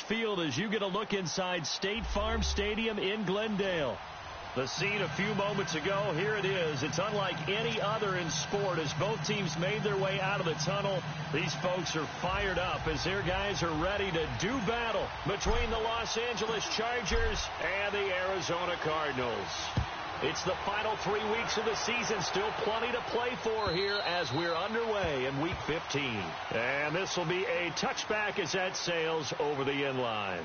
Field as you get a look inside State Farm Stadium in Glendale. The scene a few moments ago, here it is. It's unlike any other in sport as both teams made their way out of the tunnel. These folks are fired up as their guys are ready to do battle between the Los Angeles Chargers and the Arizona Cardinals. It's the final 3 weeks of the season. Still plenty to play for here as we're underway in Week 15. And this will be a touchback as that sails over the end line.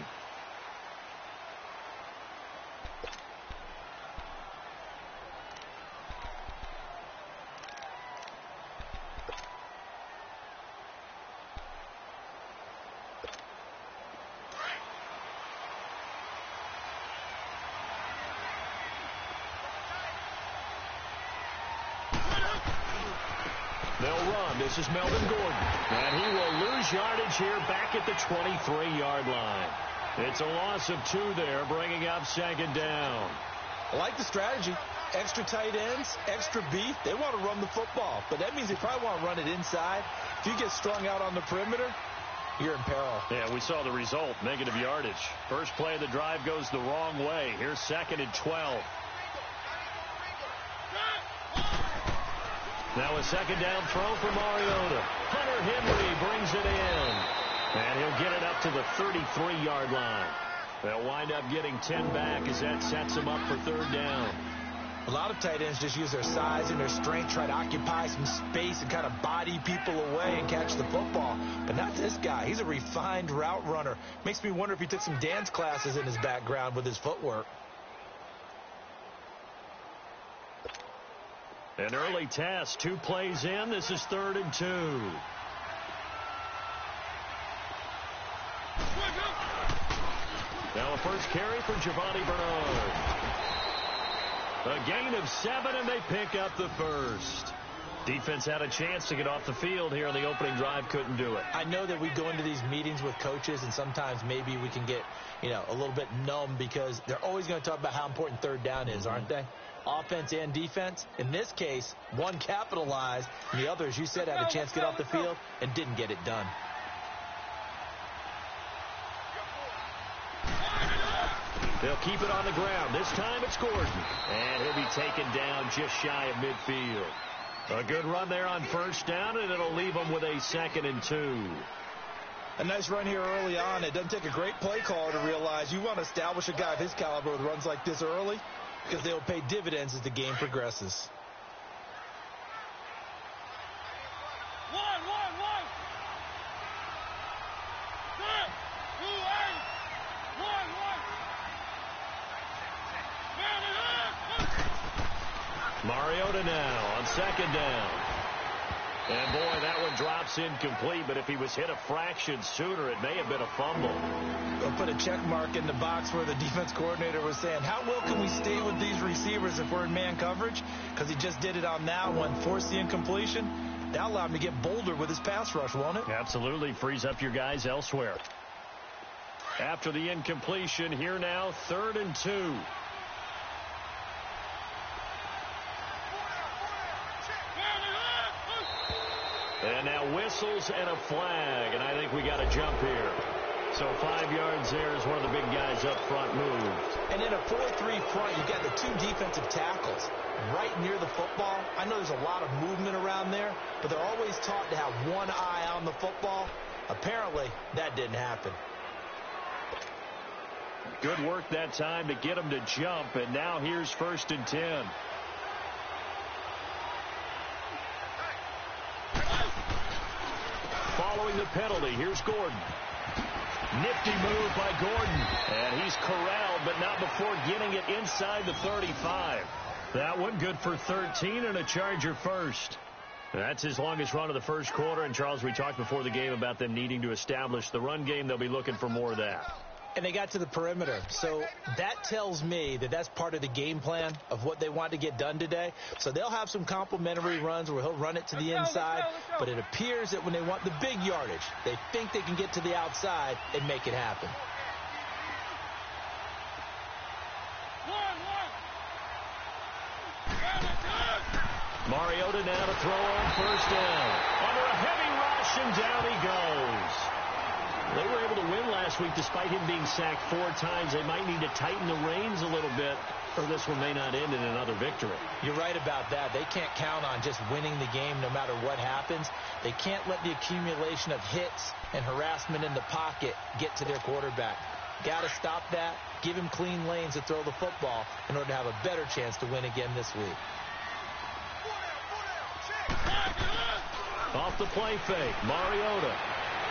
They'll run. This is Melvin Gordon. And he will lose yardage here back at the 23-yard line. It's a loss of 2 there, bringing up second down. I like the strategy. Extra tight ends, extra beef. They want to run the football. But that means they probably want to run it inside. If you get strung out on the perimeter, you're in peril. Yeah, we saw the result. Negative yardage. First play of the drive goes the wrong way. Here's 2nd and 12. Now a second down throw for Mariota. Hunter Henry brings it in. And he'll get it up to the 33-yard line. They'll wind up getting 10 back as that sets them up for third down. A lot of tight ends just use their size and their strength, try to occupy some space and kind of body people away and catch the football. But not this guy. He's a refined route runner. Makes me wonder if he took some dance classes in his background with his footwork. An early test, 2 plays in. This is 3rd and 2. Now a first carry for Giovanni Bernard. A gain of 7, and they pick up the first. Defense had a chance to get off the field here on the opening drive, couldn't do it. I know that we go into these meetings with coaches, and sometimes maybe we can get, a little bit numb because they're always going to talk about how important third down is, aren't they? Offense and defense. In this case, one capitalized, and the other, as you said, had a chance to get off the field and didn't get it done. They'll keep it on the ground. This time it's Gordon. And he'll be taken down just shy of midfield. A good run there on first down, and it'll leave them with a 2nd and 2. A nice run here early on. It doesn't take a great play caller to realize you want to establish a guy of his caliber with runs like this early because they'll pay dividends as the game progresses. Mariota now on second down. And, boy, that one drops incomplete, but if he was hit a fraction sooner, it may have been a fumble. We'll put a check mark in the box where the defense coordinator was saying, how well can we stay with these receivers if we're in man coverage? Because he just did it on that one, forced the incompletion. That'll allow him to get bolder with his pass rush, won't it? Absolutely. Frees up your guys elsewhere. After the incompletion, here now, 3rd and 2. And now whistles and a flag, and I think we got a jump here. So 5 yards there as one of the big guys up front moved. And in a 4-3 front, you've got the 2 defensive tackles right near the football. I know there's a lot of movement around there, but they're always taught to have one eye on the football. Apparently, that didn't happen. Good work that time to get him to jump, and now here's 1st and 10. Following the penalty, here's Gordon. Nifty move by Gordon. And he's corralled, but not before getting it inside the 35. That one good for 13 and a Charger first. That's his longest run of the first quarter. And, Charles, we talked before the game about them needing to establish the run game. They'll be looking for more of that. And they got to the perimeter. So that tells me that that's part of the game plan of what they want to get done today. So they'll have some complimentary runs where he'll run it to the inside. But it appears that when they want the big yardage, they think they can get to the outside and make it happen. Mariota now to throw on first down. Under a heavy rush, and down he goes. They were able to win last week despite him being sacked 4 times. They might need to tighten the reins a little bit, or this one may not end in another victory. You're right about that. They can't count on just winning the game no matter what happens. They can't let the accumulation of hits and harassment in the pocket get to their quarterback. Got to stop that, give him clean lanes to throw the football in order to have a better chance to win again this week. Off the play fake, Mariota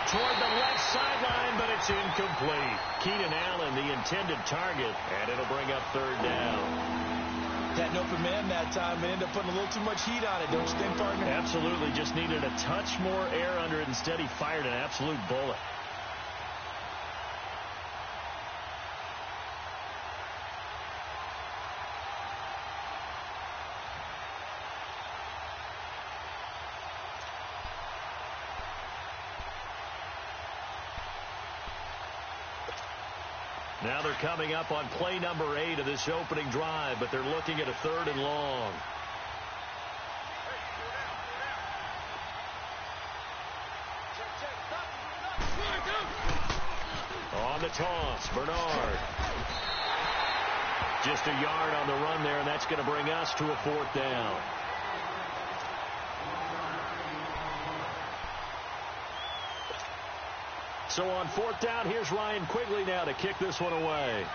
toward the left sideline, but it's incomplete. Keenan Allen, the intended target, and it'll bring up 3rd down. Had an open man that time, but ended up putting a little too much heat on it, don't you think, partner? Absolutely, just needed a touch more air under it. Instead, he fired an absolute bullet. Now they're coming up on play number 8 of this opening drive, but they're looking at a 3rd and long. On the toss, Bernard. Just a yard on the run there, and that's going to bring us to a 4th down. So on 4th down, here's Ryan Quigley now to kick this one away.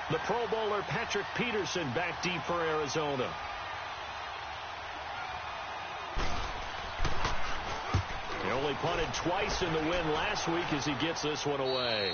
The Pro Bowler Patrick Peterson back deep for Arizona. He only punted twice in the win last week as he gets this one away.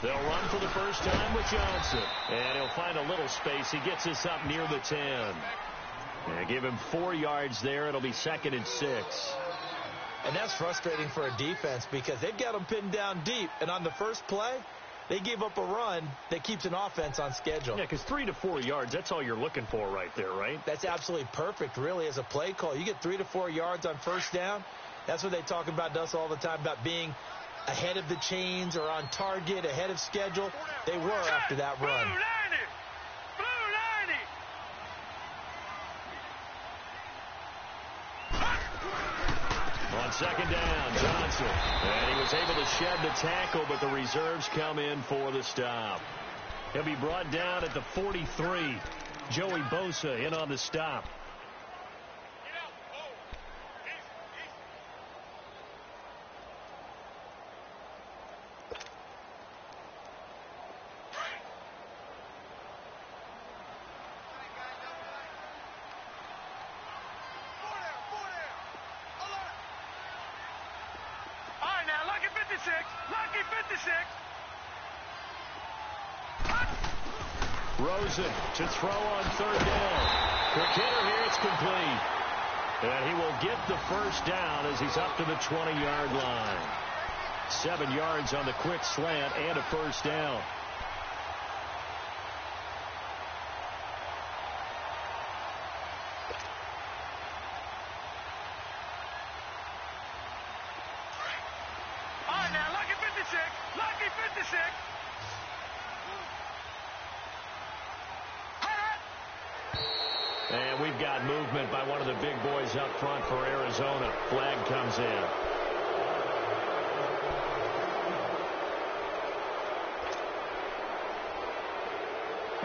They'll run for the first time with Johnson. And he'll find a little space. He gets this up near the 10. And give him 4 yards there. It'll be 2nd and 6. And that's frustrating for a defense because they've got them pinned down deep. And on the first play, they gave up a run that keeps an offense on schedule. Yeah, because 3 to 4 yards, that's all you're looking for right there, right? That's absolutely perfect, really, as a play call. You get 3 to 4 yards on first down. That's what they talk about to us all the time, about being ahead of the chains or on target, ahead of schedule. They were after that run. On 2nd down, Johnson. And he was able to shed the tackle, but the reserves come in for the stop. He'll be brought down at the 43. Joey Bosa in on the stop. Rosen to throw on 3rd down. Quick hitter here, it's complete. And he will get the first down as he's up to the 20-yard line. 7 yards on the quick slant and a first down. All right, now, lucky 56. Lucky 56. And we've got movement by one of the big boys up front for Arizona. Flag comes in.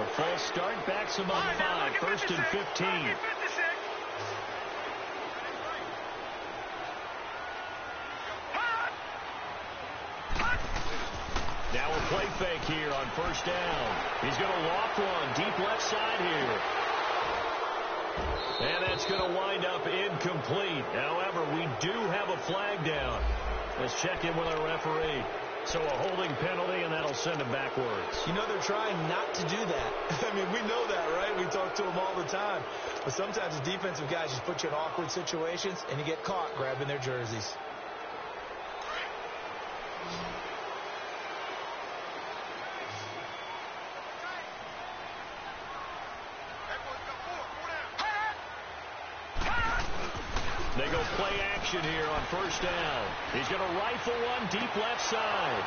A false start backs him up 5. 1st and 15. Now a play fake here on 1st down. He's going to loft one deep left side here. And that's going to wind up incomplete. However, we do have a flag down. Let's check in with our referee. So a holding penalty, and that'll send him backwards. You know, they're trying not to do that. I mean, we know that, right? We talk to them all the time. But sometimes the defensive guys just put you in awkward situations, and you get caught grabbing their jerseys. action here on first down. He's going to rifle one deep left side.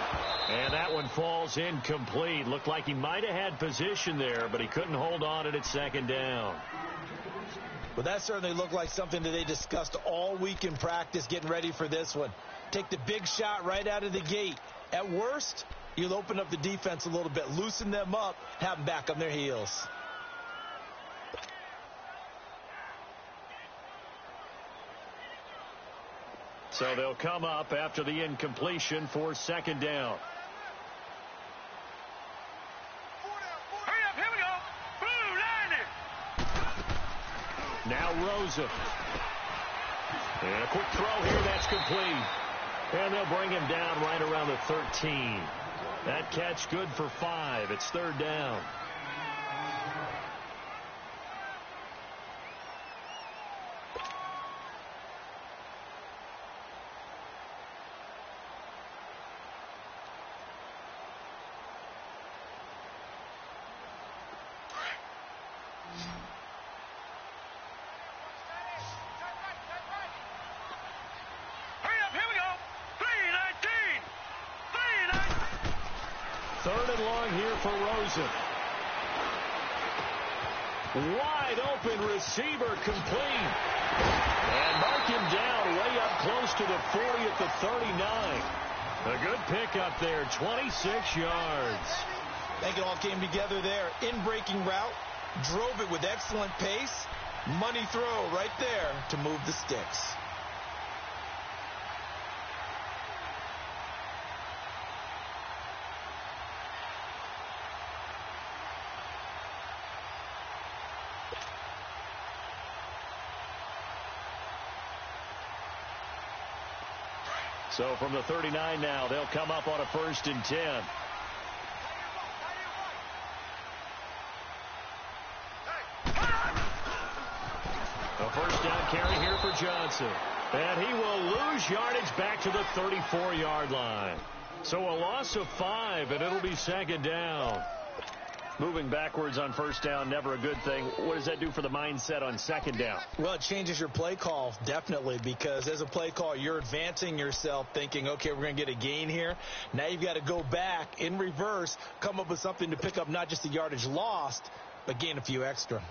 And that one falls incomplete. Looked like he might have had position there, but he couldn't hold on at second down. Well, that certainly looked like something that they discussed all week in practice getting ready for this one. Take the big shot right out of the gate. At worst, you'll open up the defense a little bit, loosen them up, have them back on their heels. So they'll come up after the incompletion for second down. Hurry up, here we go. Blue, line it. Now Rosa. And a quick throw here, that's complete. And they'll bring him down right around the 13. That catch good for 5. It's third down. Third and long here for Rosen. Wide open receiver complete. And mark him down way up close to the 40 at the 39. A good pickup there, 26 yards. I think it all came together there. In-breaking route, drove it with excellent pace. Money throw right there to move the sticks. So from the 39 now, they'll come up on a 1st and 10. A first down carry here for Johnson. And he will lose yardage back to the 34-yard line. So a loss of 5, and it'll be second down. Moving backwards on first down, never a good thing. What does that do for the mindset on second down? Well, it changes your play call, definitely, because as a play call, you're advancing yourself thinking, okay, we're going to get a gain here. Now you've got to go back in reverse, come up with something to pick up not just the yardage lost, but gain a few extra.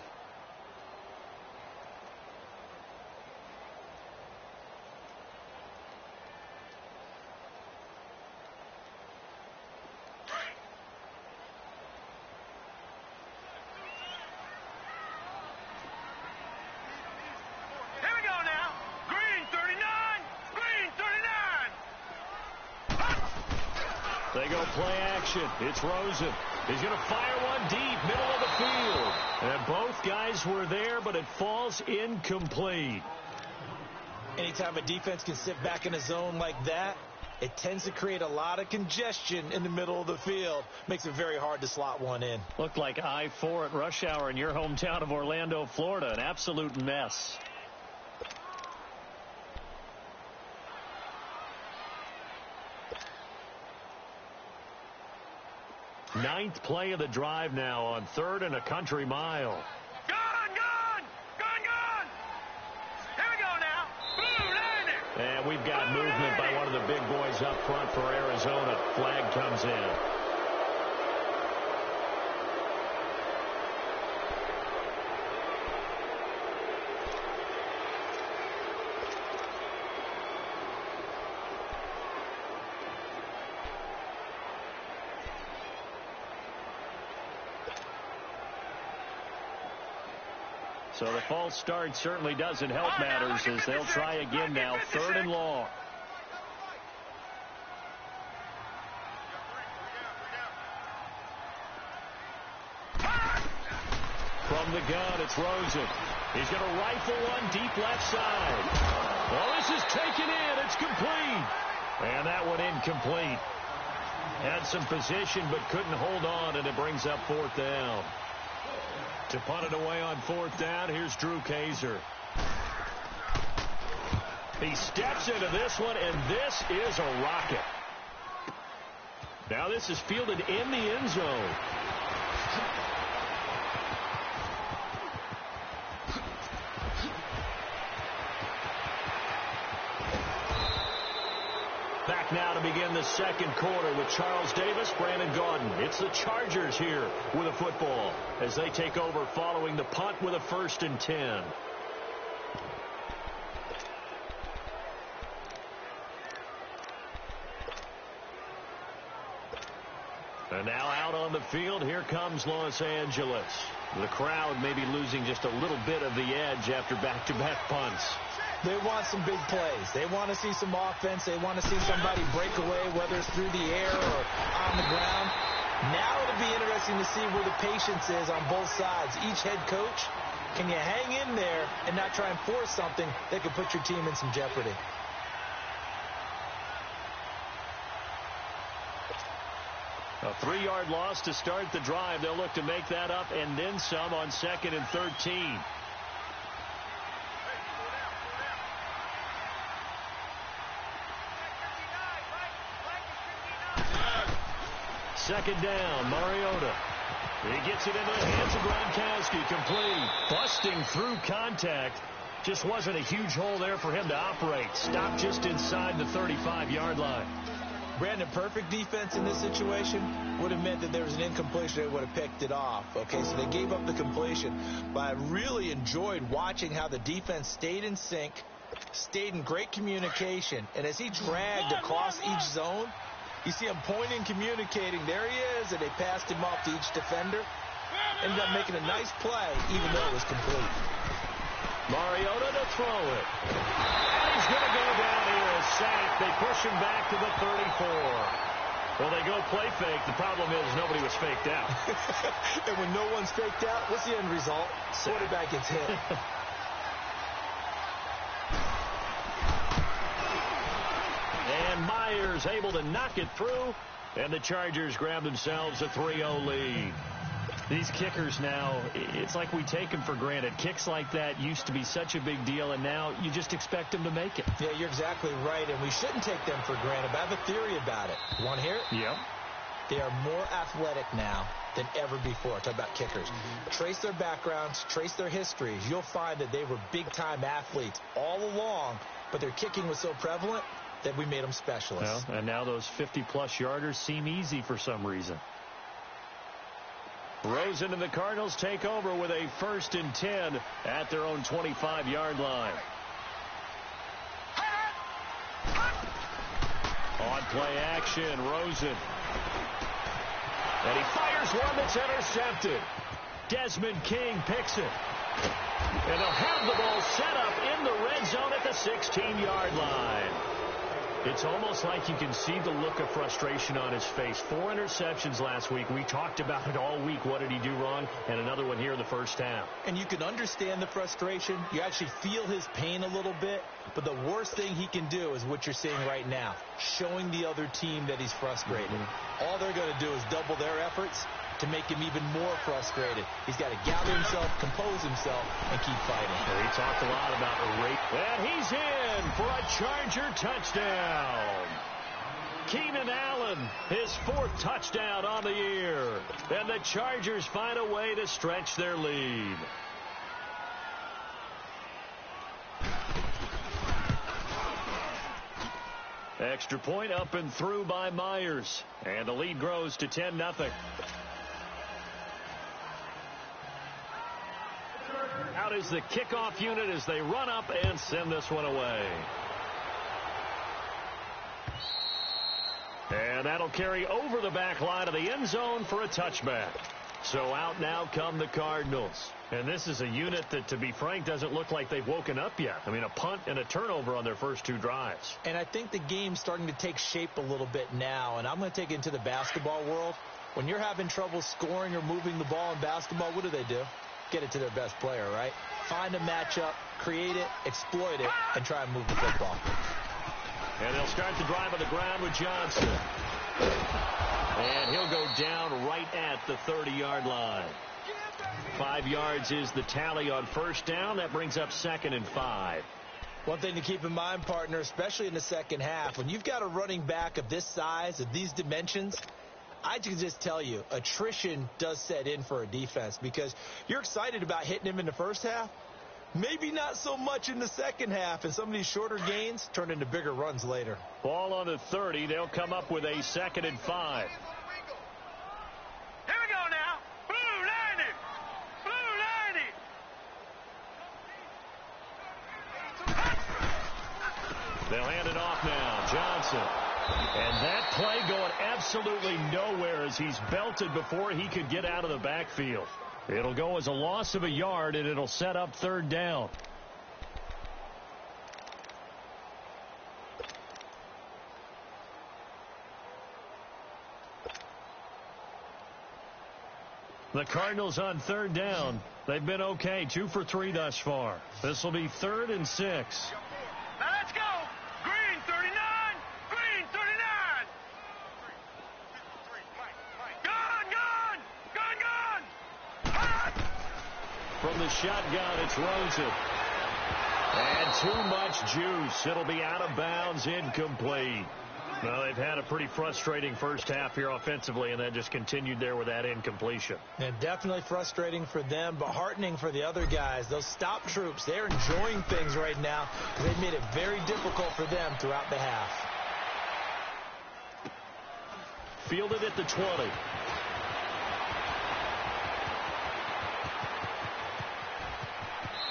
They go play action. It's Rosen. He's going to fire one deep, middle of the field. And both guys were there, but it falls incomplete. Anytime a defense can sit back in a zone like that, it tends to create a lot of congestion in the middle of the field. Makes it very hard to slot one in. Looked like I-4 at rush hour in your hometown of Orlando, Florida. An absolute mess. Ninth play of the drive now on 3rd and a country mile. Gone! Here we go now. Blue, line it. And we've got movement by one of the big boys up front for Arizona. Flag comes in. So the false start certainly doesn't help matters as they'll try again now. 3rd and long. From the gun, it's Rosen. He's going to rifle one deep left side. Well, this is taken in. It's complete. And that one incomplete. Had some position but couldn't hold on, and it brings up 4th down. To punt it away on 4th down, here's Drew Kaiser. He steps into this one, and this is a rocket. Now this is fielded in the end zone. back now to begin the second quarter with Charles Davis, Brandon Gaudin. It's the Chargers here with a football as they take over following the punt with a 1st and 10. And now out on the field, here comes Los Angeles. The crowd may be losing just a little bit of the edge after back-to-back punts. They want some big plays. They want to see some offense. They want to see somebody break away, whether it's through the air or on the ground. Now it'll be interesting to see where the patience is on both sides. Each head coach, can you hang in there and not try and force something that could put your team in some jeopardy? A 3-yard loss to start the drive. They'll look to make that up and then some on 2nd and 13. Second down, Mariota. He gets it into the hands of Gronkowski, complete. Busting through contact. Just wasn't a huge hole there for him to operate. Stopped just inside the 35-yard line. Brandon, perfect defense in this situation would have meant that there was an incompletion. They would have picked it off. Okay, so they gave up the completion. But I really enjoyed watching how the defense stayed in sync, stayed in great communication. And as he dragged across each zone, you see him pointing, communicating. There he is, and they passed him off to each defender. Ended up making a nice play, even though it was complete. Mariota to throw it. And he's going to go down here as sacked. They push him back to the 34. Well, they go play fake. The problem is nobody was faked out. And when no one's faked out, what's the end result? Quarterback gets hit. And Myers able to knock it through. And the Chargers grab themselves a 3-0 lead. These kickers now, it's like we take them for granted. Kicks like that used to be such a big deal, and now you just expect them to make it. Yeah, you're exactly right, and we shouldn't take them for granted. But I have a theory about it. You want to hear it? Yep. They are more athletic now than ever before. Talk about kickers. Trace their backgrounds, trace their histories. You'll find that they were big-time athletes all along, but their kicking was so prevalent that we made them specialists. Well, and now those 50-plus yarders seem easy for some reason. Rosen and the Cardinals take over with a 1st and 10 at their own 25-yard line. On play action, Rosen. And he fires one that's intercepted. Desmond King picks it. And they'll have the ball set up in the red zone at the 16-yard line. It's almost like you can see the look of frustration on his face. 4 interceptions last week. We talked about it all week. What did he do wrong? And another one here in the first half. And you can understand the frustration. You actually feel his pain a little bit. But the worst thing he can do is what you're seeing right now, showing the other team that he's frustrated. All they're going to do is double their efforts to make him even more frustrated. He's got to gather himself, compose himself, and keep fighting. Well, he talked a lot about the rate. And he's in for a Charger touchdown. Keenan Allen, his 4th touchdown on the year. And the Chargers find a way to stretch their lead. Extra point up and through by Myers. And the lead grows to 10-0. Out is the kickoff unit as they run up and send this one away. And that'll carry over the back line of the end zone for a touchback. So out now come the Cardinals. And this is a unit that, to be frank, doesn't look like they've woken up yet. I mean, a punt and a turnover on their first 2 drives. And I think the game's starting to take shape a little bit now. And I'm going to take it into the basketball world. When you're having trouble scoring or moving the ball in basketball, what do? Get it to their best player, right? Find a matchup, create it, exploit it, and try and move the football. And they'll start the drive on the ground with Johnson. And he'll go down right at the 30-yard line. 5 yards is the tally on first down. That brings up 2nd and 5. One thing to keep in mind, partner, especially in the second half, when you've got a running back of this size, of these dimensions, I can just tell you, attrition does set in for a defense because you're excited about hitting him in the first half. Maybe not so much in the second half, and some of these shorter gains turn into bigger runs later. Ball on the 30. They'll come up with a 2nd and 5. Here we go now. Blue 90. Blue 90. They'll hand it off now. Johnson. And that play going absolutely nowhere as he's belted before he could get out of the backfield. It'll go as a loss of a yard, and it'll set up 3rd down. The Cardinals on 3rd down. They've been okay, 2 for 3 thus far. This will be 3rd and 6. Now let's go. Green 39. Green 39. Gun. From the shotgun, it's Rosen. And too much juice. It'll be out of bounds, incomplete. Well, they've had a pretty frustrating first half here offensively, and then just continued there with that incompletion. And definitely frustrating for them, but heartening for the other guys. Those stop troops, they're enjoying things right now. They've made it very difficult for them throughout the half. Fielded at the 20.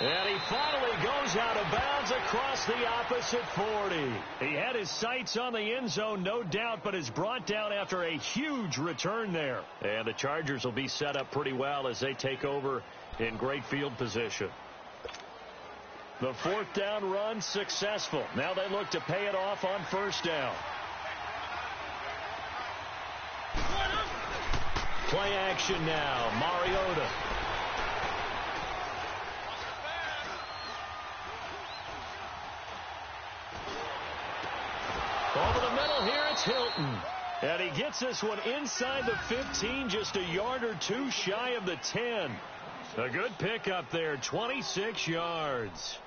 And he finally goes out of bounds across the opposite 40. He had his sights on the end zone, no doubt, but is brought down after a huge return there. And the Chargers will be set up pretty well as they take over in great field position. The 4th down run successful. Now they look to pay it off on 1st down. Play action now. Mariota. Over the middle here, it's Hilton. And he gets this one inside the 15, just a yard or 2 shy of the 10. A good pickup there, 26 yards.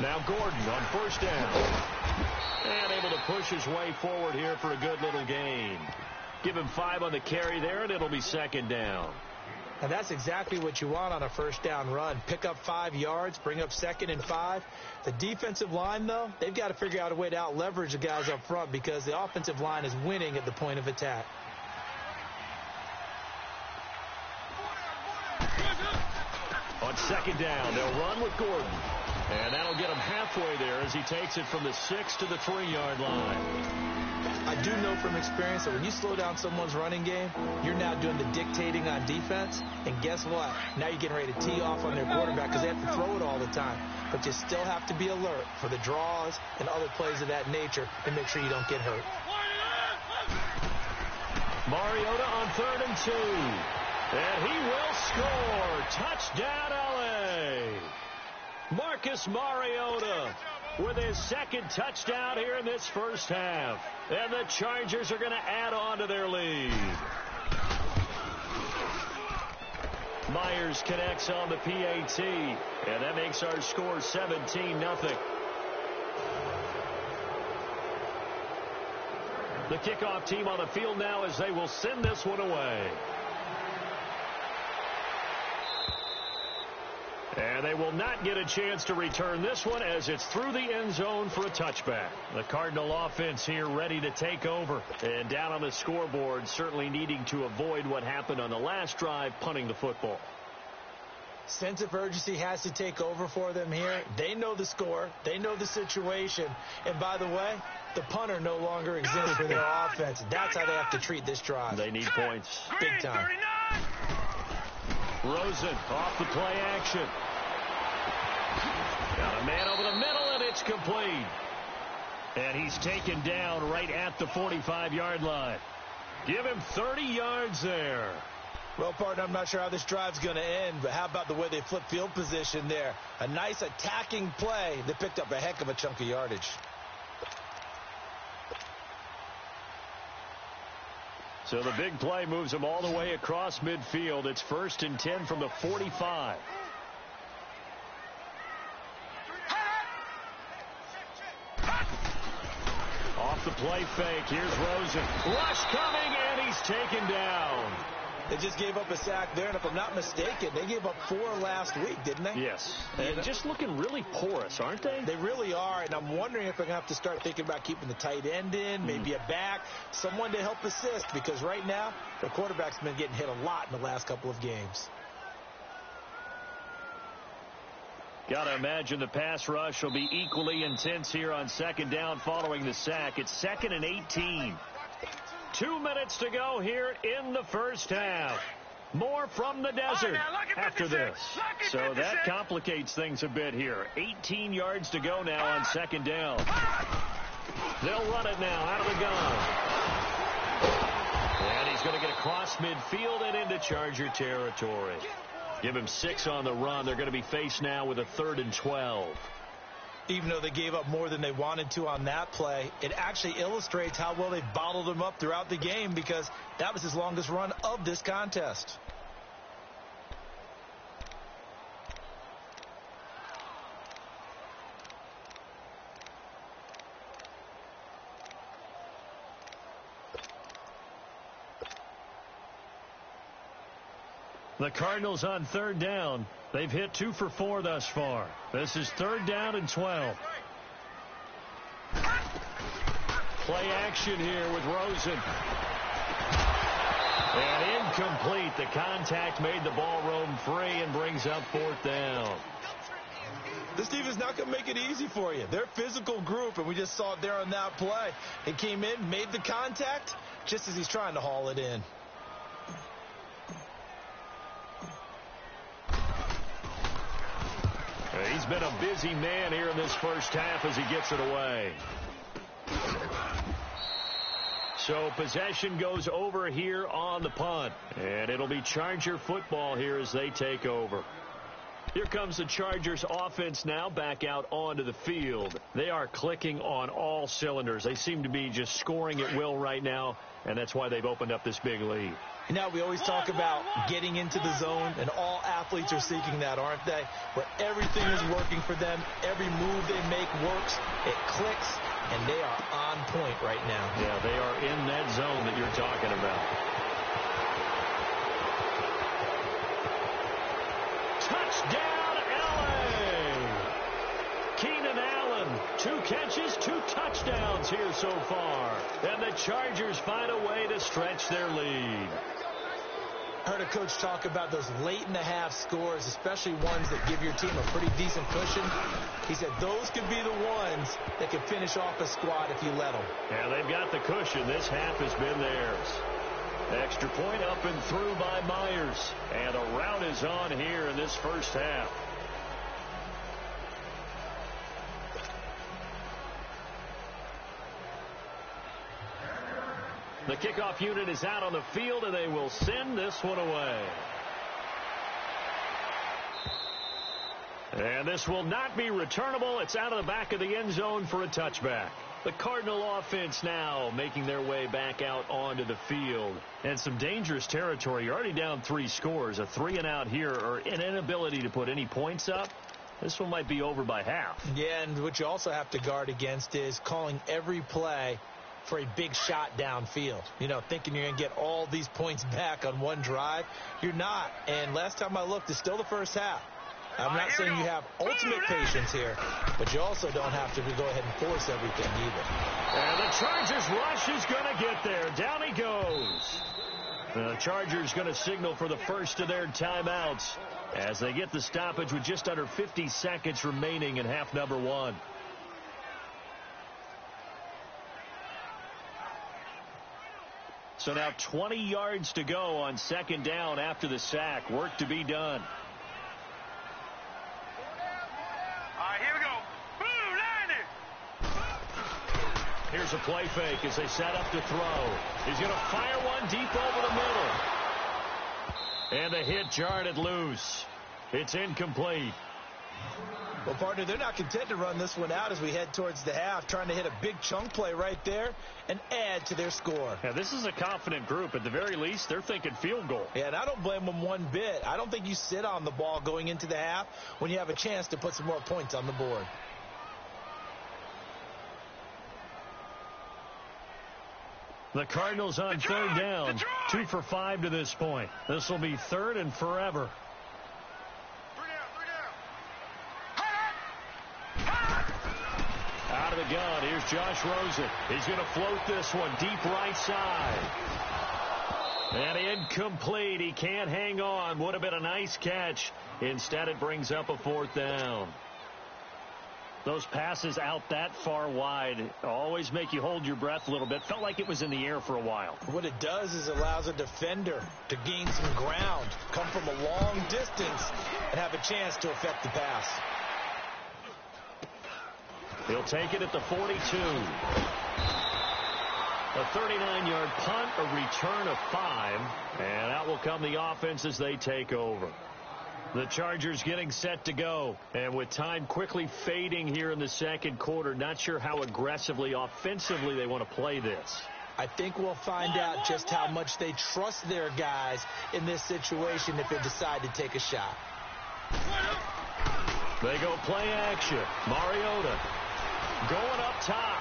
Now Gordon on 1st down. And able to push his way forward here for a good little gain. Give him 5 on the carry there, and it'll be 2nd down. And that's exactly what you want on a 1st down run. Pick up 5 yards, bring up 2nd and 5. The defensive line, though, they've got to figure out a way to out-leverage the guys up front because the offensive line is winning at the point of attack. On 2nd down, they'll run with Gordon. And that'll get him halfway there as he takes it from the 6 to the 3-yard line. I do know from experience that when you slow down someone's running game, you're now doing the dictating on defense. And guess what? Now you're getting ready to tee off on their quarterback because they have to throw it all the time. But you still have to be alert for the draws and other plays of that nature and make sure you don't get hurt. Mariota on 3rd and 2. And he will score. Touchdown, L.A. Marcus Mariota with his 2nd touchdown here in this first half. And the Chargers are going to add on to their lead. Myers connects on the PAT. And that makes our score 17-0. The kickoff team on the field now as they will send this one away. And they will not get a chance to return this one as it's through the end zone for a touchback. The Cardinal offense here ready to take over. And down on the scoreboard, certainly needing to avoid what happened on the last drive, punting the football. Sense of urgency has to take over for them here. They know the score. They know the situation. And by the way, the punter no longer exists for their offense. That's how they have to treat this drive. They need points. Big time. Rosen off the play action. Got a man over the middle, and it's complete. And he's taken down right at the 45-yard line. Give him 30 yards there. Well, partner, I'm not sure how this drive's going to end, but how about the way they flip field position there? A nice attacking play that picked up a heck of a chunk of yardage. So the big play moves them all the way across midfield. It's 1st and 10 from the 45. Off the play fake. Here's Rosen. Rush coming, and he's taken down. They just gave up a sack there, and if I'm not mistaken, they gave up 4 last week, didn't they? Yes. And just looking really porous, aren't they? They really are, and I'm wondering if they're going to have to start thinking about keeping the tight end in, maybe a back, someone to help assist, because right now, the quarterback's been getting hit a lot in the last couple of games. Got to imagine the pass rush will be equally intense here on second down following the sack. It's 2nd and 18. 2 minutes to go here in the first half. More from the desert after this. So that complicates things a bit here. 18 yards to go now on second down. They'll run it now out of the gun. And he's going to get across midfield and into Charger territory. Give him 6 on the run. They're going to be faced now with a 3rd and 12. Even though they gave up more than they wanted to on that play, it actually illustrates how well they bottled him up throughout the game, because that was his longest run of this contest. The Cardinals on 3rd down. They've hit 2 for 4 thus far. This is 3rd down and 12. Play action here with Rosen. And incomplete. The contact made the ball roam free and brings up 4th down. This team is not going to make it easy for you. They're a physical group, and we just saw it there on that play. He came in, made the contact, just as he's trying to haul it in. He's been a busy man here in this first half as he gets it away. So possession goes over here on the punt. And it'll be Charger football here as they take over. Here comes the Chargers offense now back out onto the field. They are clicking on all cylinders. They seem to be just scoring at will right now, and that's why they've opened up this big lead. You know, we always talk about getting into the zone, and all athletes are seeking that, aren't they? Where everything is working for them, every move they make works, it clicks, and they are on point right now. Yeah, they are in that zone that you're talking about. Touchdown, L.A. Keenan Allen, 2 catches, 2 touchdowns here so far. And the Chargers find a way to stretch their lead. I heard a coach talk about those late-in-the-half scores, especially ones that give your team a pretty decent cushion. He said those could be the ones that could finish off a squad if you let them. Yeah, they've got the cushion. This half has been theirs. Extra point up and through by Myers. And a rout is on here in this first half. The kickoff unit is out on the field, and they will send this one away. And this will not be returnable. It's out of the back of the end zone for a touchback. The Cardinal offense now making their way back out onto the field. And some dangerous territory. You're already down 3 scores. A 3-and-out here, or an inability to put any points up. This one might be over by half. Yeah, and what you also have to guard against is calling every play for a big shot downfield. You know, thinking you're going to get all these points back on one drive. You're not. And last time I looked, it's still the first half. I'm not saying you have ultimate patience here, but you also don't have to go ahead and force everything either. And the Chargers rush is going to get there. Down he goes. The Chargers going to signal for the first of their timeouts as they get the stoppage with just under 50 seconds remaining in half number 1. So now 20 yards to go on second down after the sack. Work to be done. All right, here we go. Boom, 90. Here's a play fake as they set up to throw. He's going to fire one deep over the middle. And the hit jarred it loose. It's incomplete. Well, partner, they're not content to run this one out as we head towards the half, trying to hit a big chunk play right there and add to their score. Yeah, this is a confident group. At the very least, they're thinking field goal. Yeah, and I don't blame them one bit. I don't think you sit on the ball going into the half when you have a chance to put some more points on the board. The Cardinals on third down, 2 for 5 to this point. This will be third and forever. Out of the gun, here's Josh Rosen. He's going to float this one deep right side. And incomplete. He can't hang on. Would have been a nice catch. Instead, it brings up a fourth down. Those passes out that far wide always make you hold your breath a little bit. Felt like it was in the air for a while. What it does is it allows a defender to gain some ground, come from a long distance, and have a chance to affect the pass. He'll take it at the 42. A 39-yard punt, a return of 5, and out will come the offense as they take over. The Chargers getting set to go, and with time quickly fading here in the second quarter, not sure how aggressively, offensively they want to play this. I think we'll find out just how much they trust their guys in this situation if they decide to take a shot. They go play action. Mariota going up top.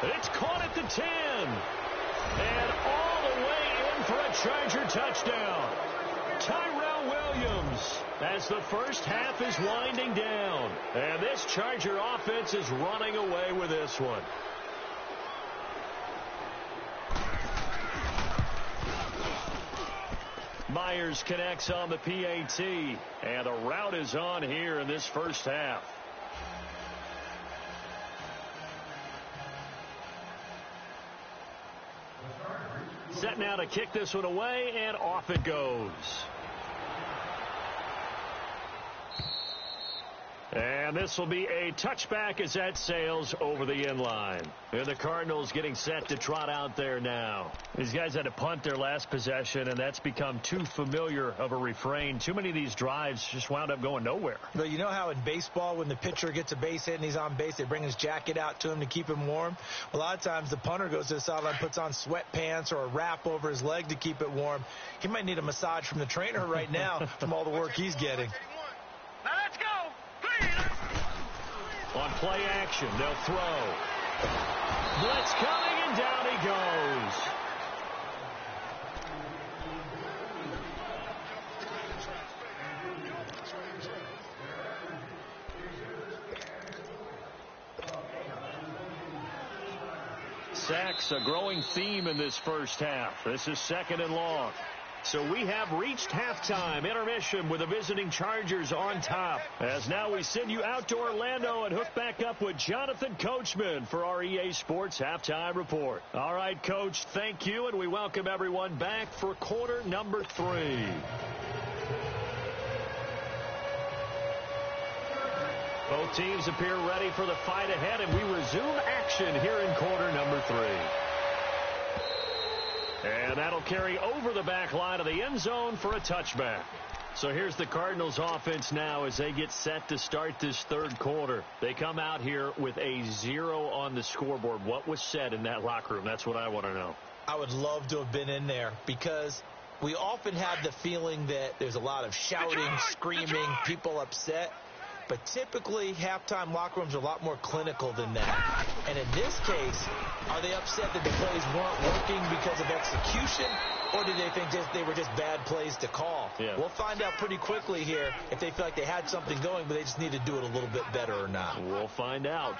It's caught at the 10. And all the way in for a Charger touchdown. Tyrell Williams as the first half is winding down. And this Charger offense is running away with this one. Myers connects on the PAT. And the route is on here in this first half. Set now to kick this one away, and off it goes. And this will be a touchback as that sails over the end line. And the Cardinals getting set to trot out there now. These guys had to punt their last possession, and that's become too familiar of a refrain. Too many of these drives just wound up going nowhere. But you know how in baseball, when the pitcher gets a base hit and he's on base, they bring his jacket out to him to keep him warm? A lot of times the punter goes to the sideline, puts on sweatpants or a wrap over his leg to keep it warm. He might need a massage from the trainer right now from all the work he's getting. Now let's go. On play action, they'll throw. Blitz coming, and down he goes. Sacks, a growing theme in this first half. This is second and long. So we have reached halftime intermission with the visiting Chargers on top. As now we send you out to Orlando and hook back up with Jonathan Coachman for our EA Sports Halftime Report. All right, Coach, thank you, and we welcome everyone back for quarter number 3. Both teams appear ready for the fight ahead, and we resume action here in quarter number 3. And that'll carry over the back line of the end zone for a touchback. So here's the Cardinals offense now as they get set to start this third quarter. They come out here with a 0 on the scoreboard. What was said in that locker room? That's what I want to know. I would love to have been in there because we often have the feeling that there's a lot of shouting, screaming, people upset. But typically, halftime locker rooms are a lot more clinical than that. And in this case, are they upset that the plays weren't working because of execution, or do they think they were just bad plays to call? Yeah. We'll find out pretty quickly here if they feel like they had something going, but they just need to do it a little bit better or not. We'll find out.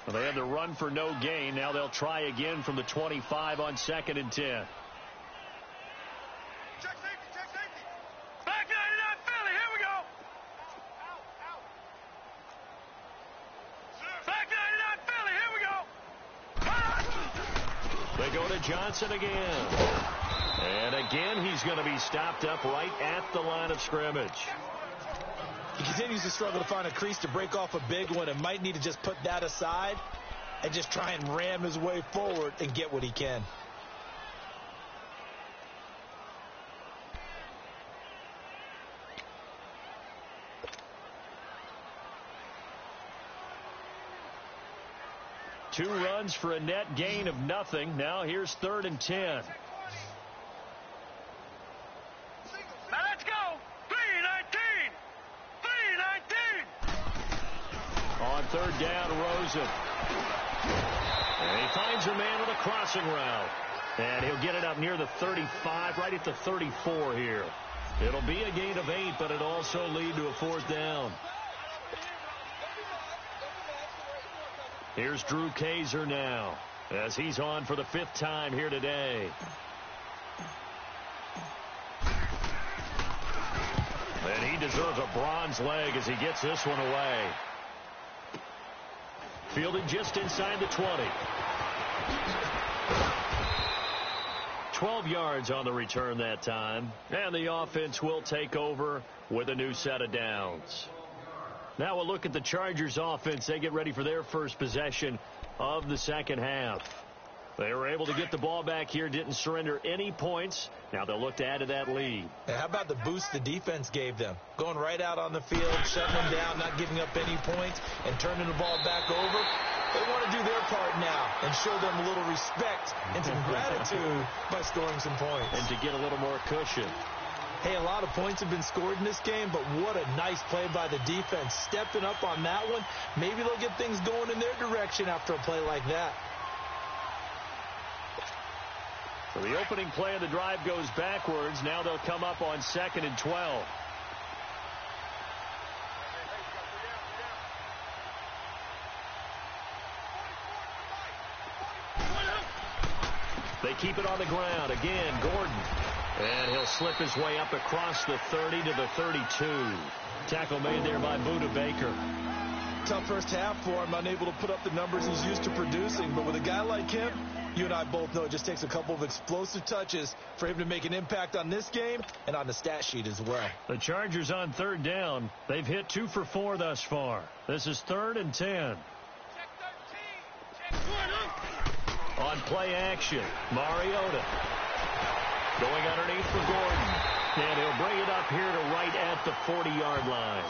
Well, they had to run for no gain. Now they'll try again from the 25 on 2nd and 10. Johnson again. And again, he's going to be stopped up right at the line of scrimmage. He continues to struggle to find a crease to break off a big one and might need to just put that aside and just try and ram his way forward and get what he can. Two runs for a net gain of nothing. Now here's 3rd and 10. Now let's go. 3-19. 3-19. Rosen. And he finds her man with a crossing route. And he'll get it up near the 35, right at the 34 here. It'll be a gain of 8, but it'll also lead to a 4th down. Here's Drew Kaiser now, as he's on for the 5th time here today. And he deserves a bronze leg as he gets this one away. Fielded just inside the 20. 12 yards on the return that time. And the offense will take over with a new set of downs. Now we'll look at the Chargers offense. They get ready for their first possession of the second half. They were able to get the ball back here, didn't surrender any points. Now they'll look to add to that lead. And how about the boost the defense gave them? Going right out on the field, shutting them down, not giving up any points, and turning the ball back over. They want to do their part now and show them a little respect and some gratitude by scoring some points. And to get a little more cushion. Hey, a lot of points have been scored in this game, but what a nice play by the defense. Stepping up on that one, maybe they'll get things going in their direction after a play like that. So the opening play of the drive goes backwards. Now they'll come up on 2nd and 12. They keep it on the ground. Again, Gordon. And he'll slip his way up across the 30 to the 32. Tackle made there by Buda Baker. Tough first half for him, unable to put up the numbers he's used to producing. But with a guy like him, you and I both know it just takes a couple of explosive touches for him to make an impact on this game and on the stat sheet as well. The Chargers on 3rd down. They've hit 2 for 4 thus far. This is 3rd and 10. On play action, Mariota. Going underneath for Gordon. And he'll bring it up here to right at the 40-yard line.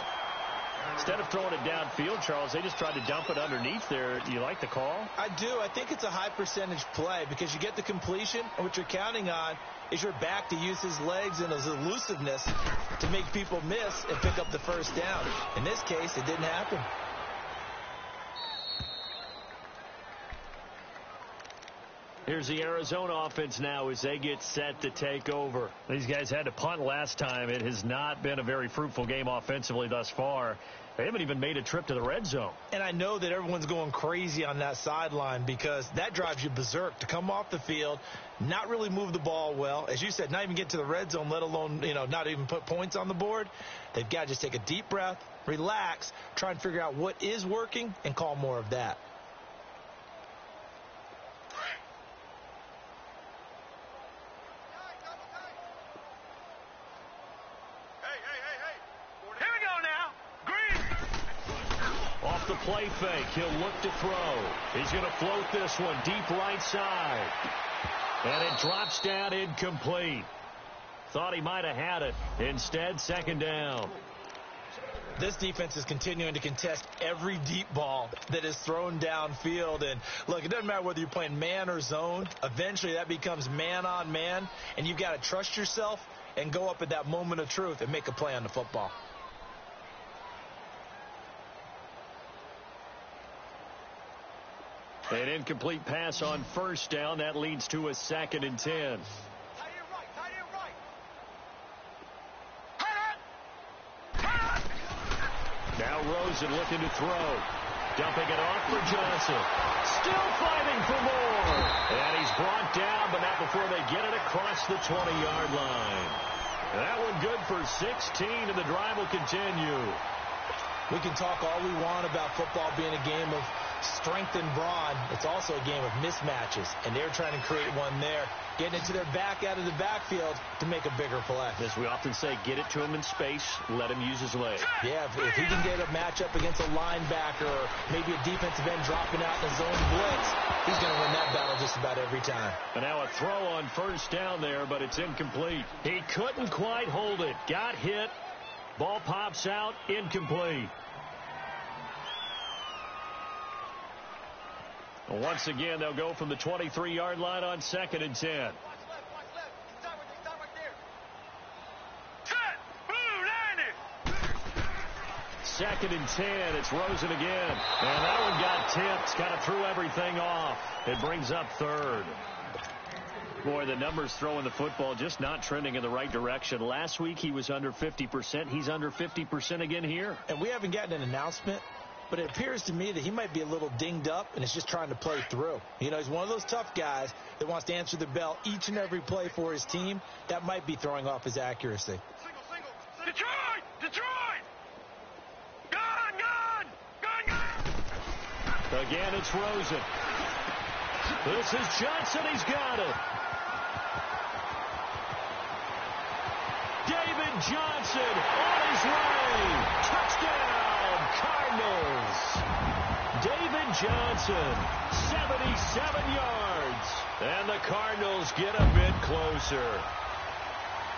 Instead of throwing it downfield, Charles, they just tried to dump it underneath there. Do you like the call? I do. I think it's a high percentage play because you get the completion, and what you're counting on is your back to use his legs and his elusiveness to make people miss and pick up the first down. In this case, it didn't happen. Here's the Arizona offense now as they get set to take over. These guys had to punt last time. It has not been a very fruitful game offensively thus far. They haven't even made a trip to the red zone. And I know that everyone's going crazy on that sideline because that drives you berserk to come off the field, not really move the ball well. As you said, not even get to the red zone, let alone, not even put points on the board. They've got to just take a deep breath, relax, try and figure out what is working, and call more of that. The play fake. He'll look to throw. He's going to float this one deep right side. And it drops down incomplete. Thought he might have had it. Instead, 2nd down. This defense is continuing to contest every deep ball that is thrown downfield. And look, it doesn't matter whether you're playing man or zone. Eventually that becomes man on man. And you've got to trust yourself and go up at that moment of truth and make a play on the football. An incomplete pass on 1st down. That leads to a 2nd and 10. Now Rosen looking to throw. Dumping it off for Johnson. Still fighting for more. And he's brought down, but not before they get it across the 20-yard line. That one good for 16, and the drive will continue. We can talk all we want about football being a game of strength and brawn. It's also a game of mismatches, and they're trying to create one there, getting it to their back out of the backfield to make a bigger play. As we often say, get it to him in space, let him use his leg. Yeah, if he can get a matchup against a linebacker or maybe a defensive end dropping out in the zone blitz, he's going to win that battle just about every time. And now a throw on 1st down there, but it's incomplete. He couldn't quite hold it. Got hit. Ball pops out. Incomplete. Once again, they'll go from the 23-yard line on 2nd and 10. 2nd and 10. It's Rosen again. And that one got tipped. Kind of threw everything off. It brings up 3rd. Boy, the numbers throwing the football just not trending in the right direction. Last week he was under 50%. He's under 50% again here. And we haven't gotten an announcement, but it appears to me that he might be a little dinged up and is just trying to play through. You know, he's one of those tough guys that wants to answer the bell each and every play for his team. That might be throwing off his accuracy. Detroit! Detroit! Gone! Gone! Gone! Gone! Again, it's Rosen. This is Johnson. He's got it. David Johnson on his way. Touchdown, Cardinals. David Johnson, 77 yards. And the Cardinals get a bit closer.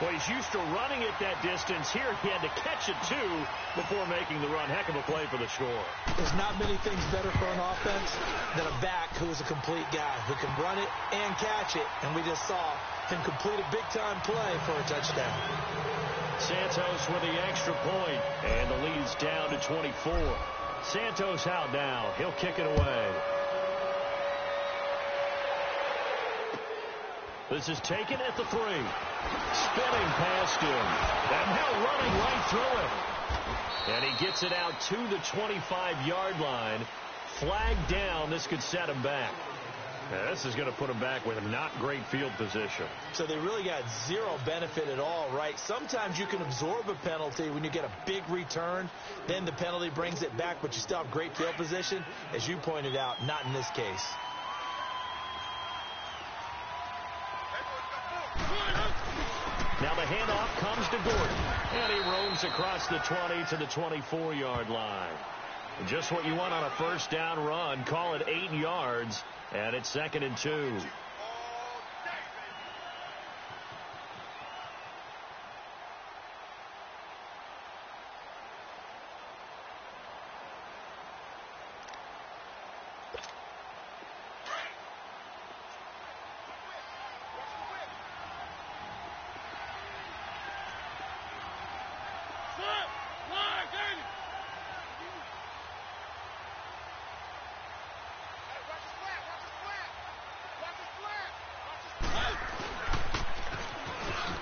Well, he's used to running it that distance. Here he had to catch it, too, before making the run. Heck of a play for the score. There's not many things better for an offense than a back who is a complete guy who can run it and catch it. And we just saw him complete a big-time play for a touchdown. Santos with the extra point, and the lead's down to 24. Santos out now. He'll kick it away. This is taken at the 3. Spinning past him. And now running right through it. And he gets it out to the 25-yard line. Flag down. This could set him back. Now, this is going to put him back with a not great field position. So they really got zero benefit at all, right? Sometimes you can absorb a penalty when you get a big return. Then the penalty brings it back, but you still have great field position. As you pointed out, not in this case. Now the handoff comes to Gordon. And he roams across the 20 to the 24-yard line. Just what you want on a first down run. Call it 8 yards. And it's 2nd and 2.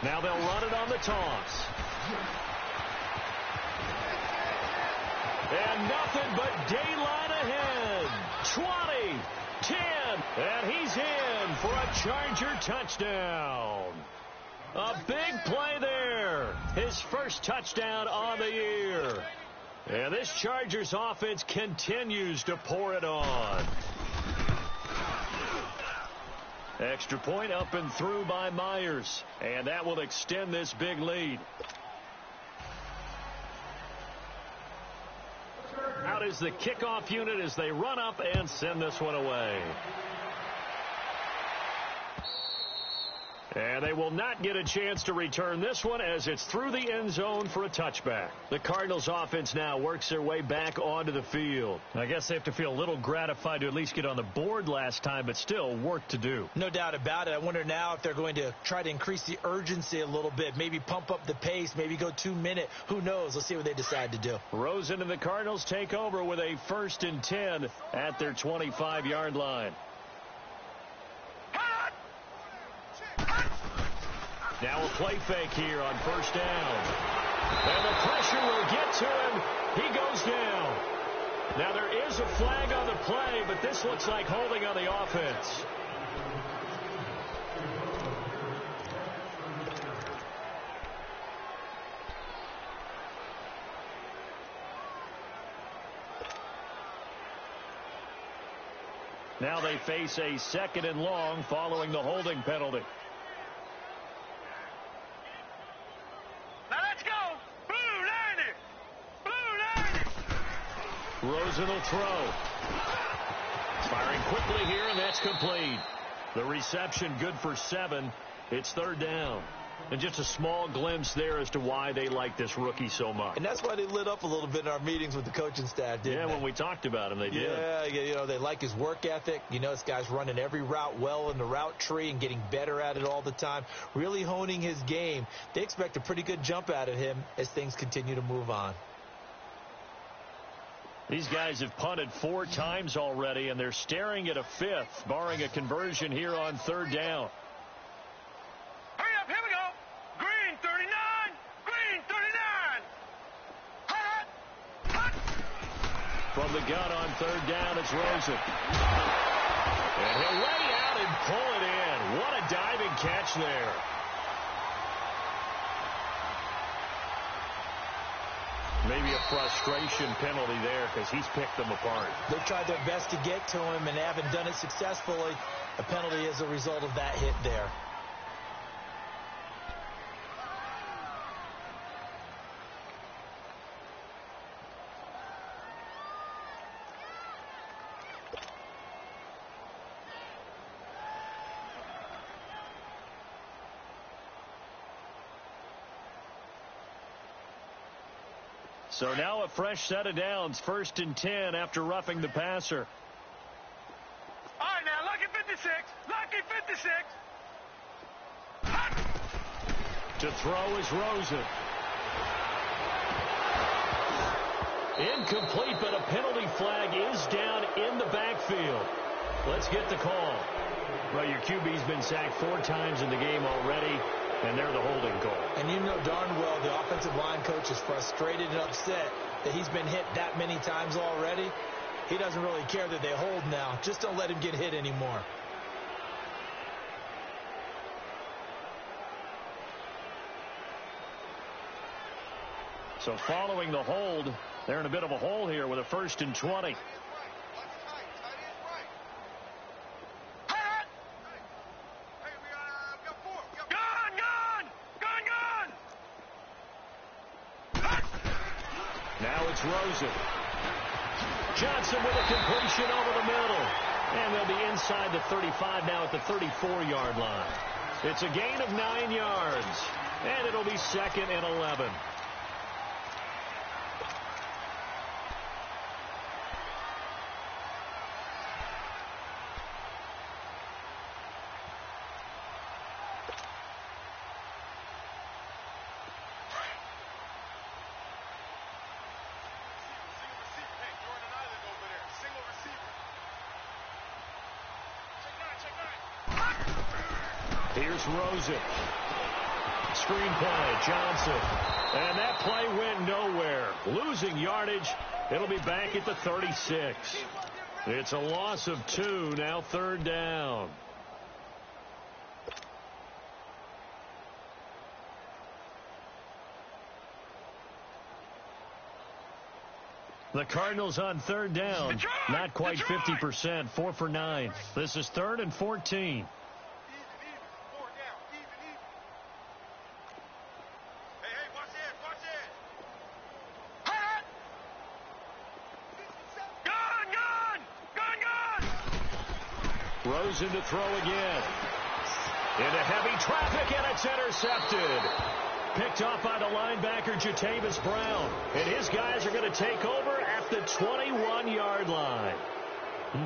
Now they'll run it on the toss. And nothing but daylight ahead. 20, 10, and he's in for a Charger touchdown. A big play there. His first touchdown on the year. And this Chargers offense continues to pour it on. Extra point up and through by Myers. And that will extend this big lead. Out is the kickoff unit as they run up and send this one away. And they will not get a chance to return this one as it's through the end zone for a touchback. The Cardinals offense now works their way back onto the field. I guess they have to feel a little gratified to at least get on the board last time, but still work to do. No doubt about it. I wonder now if they're going to try to increase the urgency a little bit, maybe pump up the pace, maybe go 2-minute. Who knows? Let's see what they decide to do. Rosen and the Cardinals take over with a 1st and 10 at their 25-yard line. Now a play fake here on first down. And the pressure will get to him. He goes down. Now there is a flag on the play, but this looks like holding on the offense. Now they face a 2nd and long following the holding penalty. Rosen will throw. Firing quickly here, and that's complete. The reception good for 7. It's 3rd down. And just a small glimpse there as to why they like this rookie so much. And that's why they lit up a little bit in our meetings with the coaching staff, didn't they? When we talked about him, they did. Yeah, you know, they like his work ethic. You know, this guy's running every route well in the route tree and getting better at it all the time, really honing his game. They expect a pretty good jump out of him as things continue to move on. These guys have punted 4 times already, and they're staring at a 5th, barring a conversion here on 3rd down. Hurry up, here we go. Green 39, green 39. Hut, hut. From the gun on 3rd down, it's Rosen. And he'll lay out and pull it in. What a diving catch there. Maybe a frustration penalty there because he's picked them apart. They've tried their best to get to him and haven't done it successfully. A penalty is a result of that hit there. So now a fresh set of downs, 1st and 10 after roughing the passer. All right, now, lucky 56. Lucky 56. To throw is Rosen. Incomplete, but a penalty flag is down in the backfield. Let's get the call. Well, your QB's been sacked 4 times in the game already, and they're the holding call. And you know darn well the offensive line coach is frustrated and upset that he's been hit that many times already. He doesn't really care that they hold now. Just don't let him get hit anymore. So following the hold, they're in a bit of a hole here with a 1st and 20. Now it's Rosen. Johnson with a completion over the middle. And they'll be inside the 35 now at the 34-yard line. It's a gain of 9 yards. And it'll be 2nd and 11. Here's Rosen. Screen play, Johnson. And that play went nowhere. Losing yardage. It'll be back at the 36. It's a loss of 2, now 3rd down. The Cardinals on 3rd down. Not quite 50%, 4 for 9. This is 3rd and 14. Rosen to throw again. Into heavy traffic, and it's intercepted. Picked off by the linebacker, Jatavis Brown. And his guys are going to take over at the 21-yard line.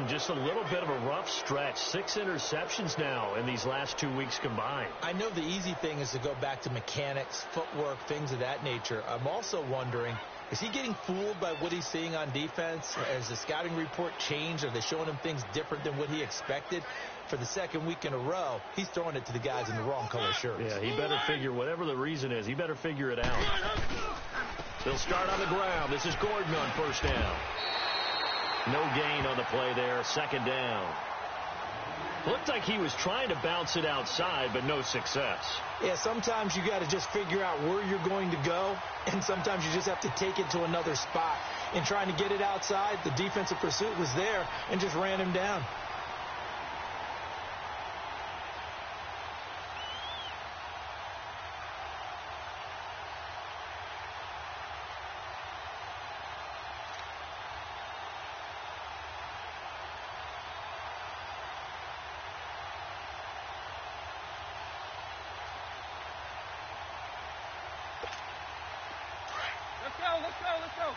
Just a little bit of a rough stretch. 6 interceptions now in these last 2 weeks combined. I know the easy thing is to go back to mechanics, footwork, things of that nature. I'm also wondering, is he getting fooled by what he's seeing on defense? Has the scouting report changed? Are they showing him things different than what he expected? For the 2nd week in a row, he's throwing it to the guys in the wrong color shirts. Yeah, he better figure, whatever the reason is, he better figure it out. They'll start on the ground. This is Gordon on 1st down. No gain on the play there, 2nd down. Looked like he was trying to bounce it outside, but no success. Yeah, sometimes you got to just figure out where you're going to go, and sometimes you just have to take it to another spot. In trying to get it outside, the defensive pursuit was there and just ran him down. Let's go.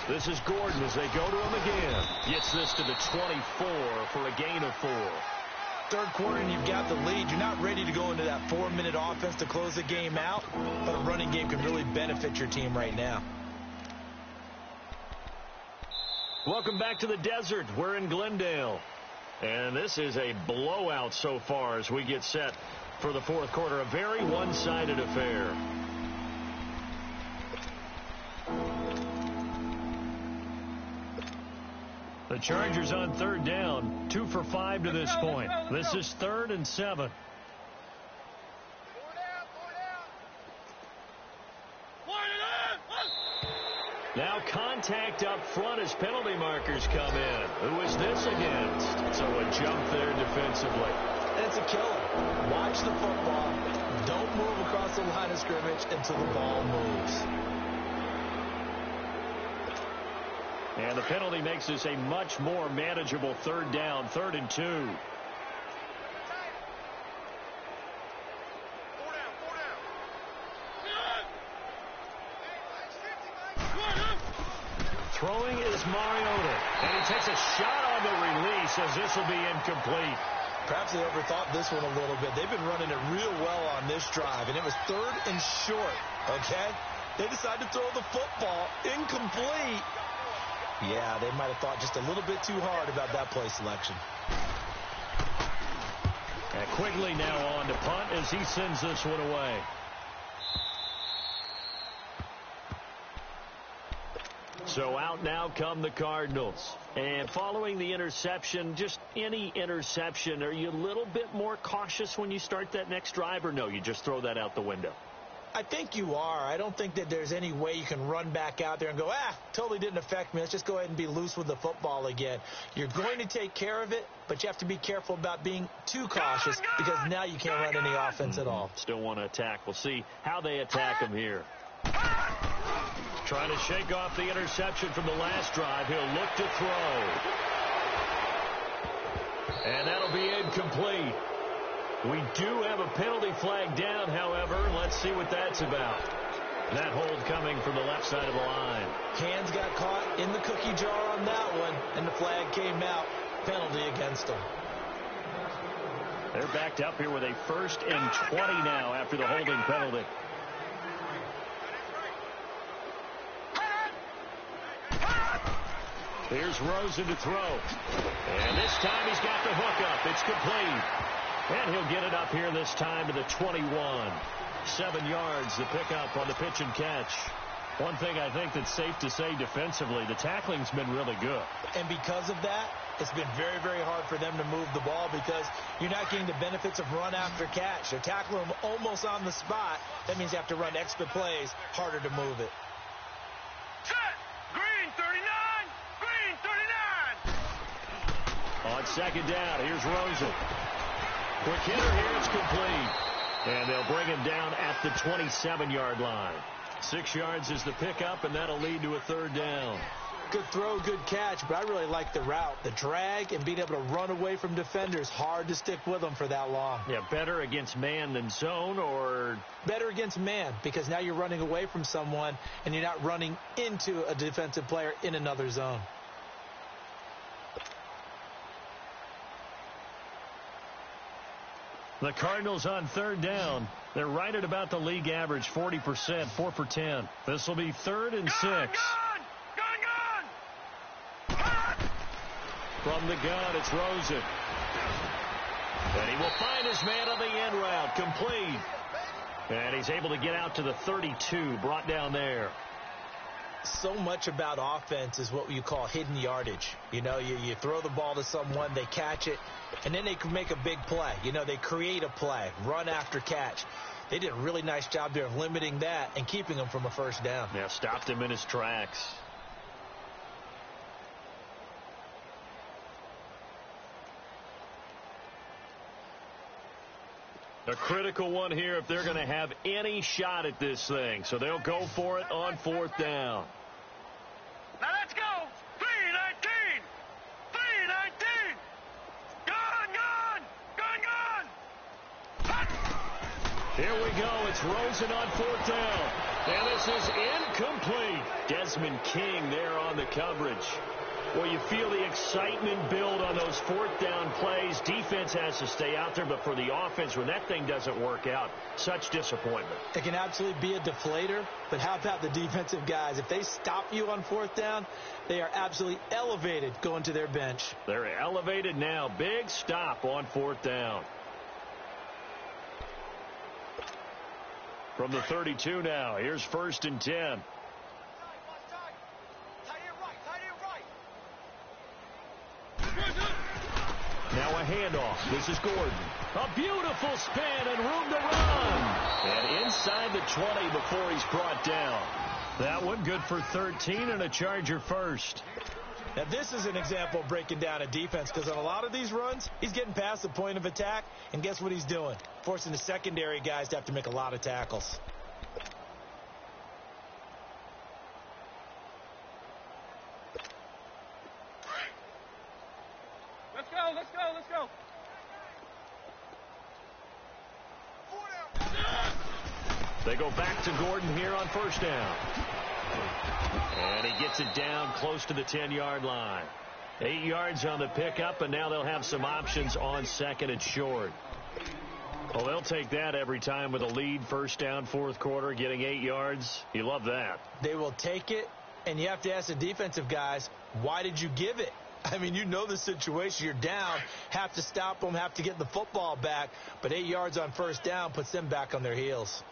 This is Gordon as they go to him again. Gets this to the 24 for a gain of 4. Third quarter and you've got the lead. You're not ready to go into that 4-minute offense to close the game out, but a running game can really benefit your team right now. Welcome back to the desert. We're in Glendale. And this is a blowout so far as we get set for the fourth quarter. A very one-sided affair. The Chargers on third down, 2 for 5 to this point. This is 3rd and 7. Now contact up front as penalty markers come in. Who is this against? So a jump there defensively. It's a killer. Watch the football. Don't move across the line of scrimmage until the ball moves. And the penalty makes this a much more manageable third down, 3rd and 2. Throwing is Mariota, and he takes a shot on the release as this will be incomplete. Perhaps they overthought this one a little bit. They've been running it real well on this drive, and it was 3rd and short, okay? They decided to throw the football incomplete. Yeah, they might have thought just a little bit too hard about that play selection. And Quigley now on to punt as he sends this one away. So out now come the Cardinals. And following the interception, just any interception, are you a little bit more cautious when you start that next drive, or no, you just throw that out the window? I think you are. I don't think that there's any way you can run back out there and go, totally didn't affect me. Let's just go ahead and be loose with the football again. You're going to take care of it, but you have to be careful about being too cautious because now you can't run any offense at all. Still want to attack. We'll see how they attack him here. Trying to shake off the interception from the last drive. He'll look to throw. And that'll be incomplete. We do have a penalty flag down, however. Let's see what that's about. That hold coming from the left side of the line. Hands got caught in the cookie jar on that one, and the flag came out. Penalty against them. They're backed up here with a 1st and 20 now after the holding penalty. Here's Rosen to throw. And this time he's got the hook up. It's complete. And he'll get it up here this time to the 21. 7 yards, the pickup on the pitch and catch. One thing I think that's safe to say defensively, the tackling's been really good. And because of that, it's been very, very hard for them to move the ball because you're not getting the benefits of run after catch. They're tackling them almost on the spot. That means you have to run extra plays, harder to move it. Set! Green 39! Green 39! On second down, here's Rosen. Quick hitter here, it's complete. And they'll bring him down at the 27-yard line. 6 yards is the pickup, and that'll lead to a 3rd down. Good throw, good catch, but I really like the route. The drag and being able to run away from defenders, hard to stick with them for that long. Yeah, better against man than zone, or? Better against man, because now you're running away from someone, and you're not running into a defensive player in another zone. The Cardinals on 3rd down. They're right at about the league average, 40%, 4 for 10. This will be 3rd and 6. Gun! From the gun, it's Rosen. And he will find his man on the end route, complete. And he's able to get out to the 32, brought down there. So much about offense is what you call hidden yardage. You know, you throw the ball to someone, they catch it, and then they can make a big play. You know, they create a play, run after catch. They did a really nice job there of limiting that and keeping him from a 1st down. Yeah, stopped him in his tracks. A critical one here if they're going to have any shot at this thing. So they'll go for it on 4th down. Now let's go! 319! 319! Gun! Here we go. It's Rosen on 4th down. And this is incomplete. Desmond King there on the coverage. Well, you feel the excitement build on those fourth down plays. Defense has to stay out there, but for the offense, when that thing doesn't work out, such disappointment. It can absolutely be a deflator, but how about the defensive guys? If they stop you on fourth down, they are absolutely elevated going to their bench. They're elevated now. Big stop on fourth down. From the 32 now, here's 1st and 10. Now a handoff. This is Gordon. A beautiful spin and room to run. And inside the 20 before he's brought down. That one good for 13 and a Charger first. Now this is an example of breaking down a defense, because on a lot of these runs, he's getting past the point of attack, and guess what he's doing? Forcing the secondary guys to have to make a lot of tackles. Let's go. They go back to Gordon here on 1st down. And he gets it down close to the 10-yard line. 8 yards on the pickup, and now they'll have some options on 2nd and short. Well, they'll take that every time with a lead. 1st down, 4th quarter, getting 8 yards. You love that. They will take it, and you have to ask the defensive guys, why did you give it? I mean, you know the situation. You're down, have to stop them, have to get the football back, but 8 yards on 1st down puts them back on their heels.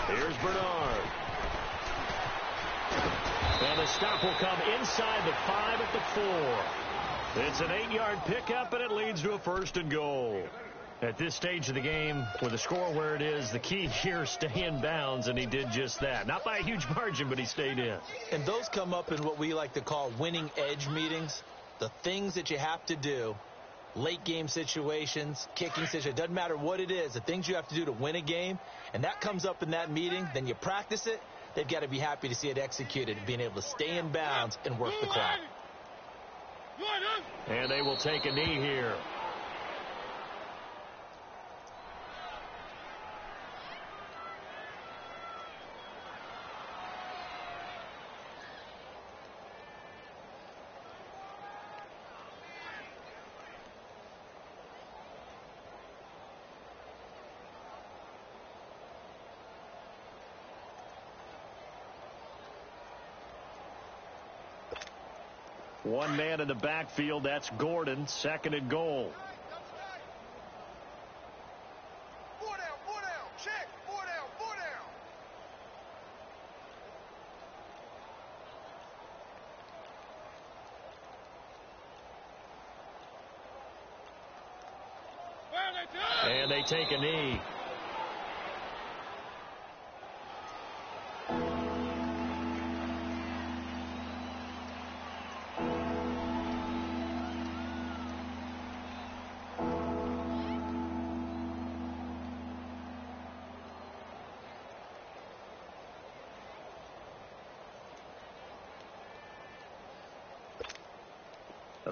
Here's Bernard. And the stop will come inside the 5 at the 4. It's an 8-yard pickup, and it leads to a 1st and goal. At this stage of the game, with the score where it is, the key here, stay in bounds, and he did just that. Not by a huge margin, but he stayed in. And those come up in what we like to call winning edge meetings. The things that you have to do, late game situations, kicking situations, doesn't matter what it is, the things you have to do to win a game, and that comes up in that meeting, then you practice it. They've got to be happy to see it executed, being able to stay in bounds and work the clock. And they will take a knee here. One man in the backfield, that's Gordon, 2nd and goal. 4 down, check, 4 down. And they take a knee.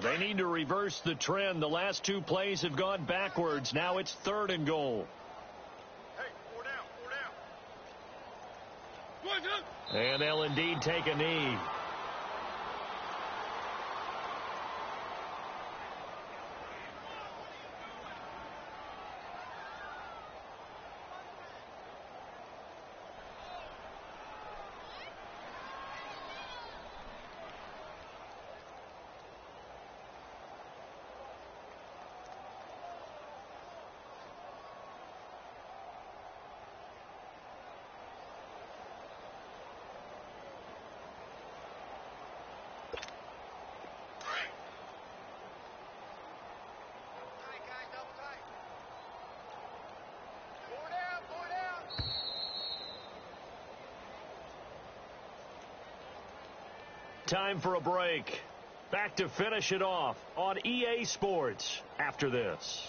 They need to reverse the trend. The last 2 plays have gone backwards. Now it's 3rd and goal. Hey, 4 down. And they'll indeed take a knee. Time for a break. Back to finish it off on EA Sports after this.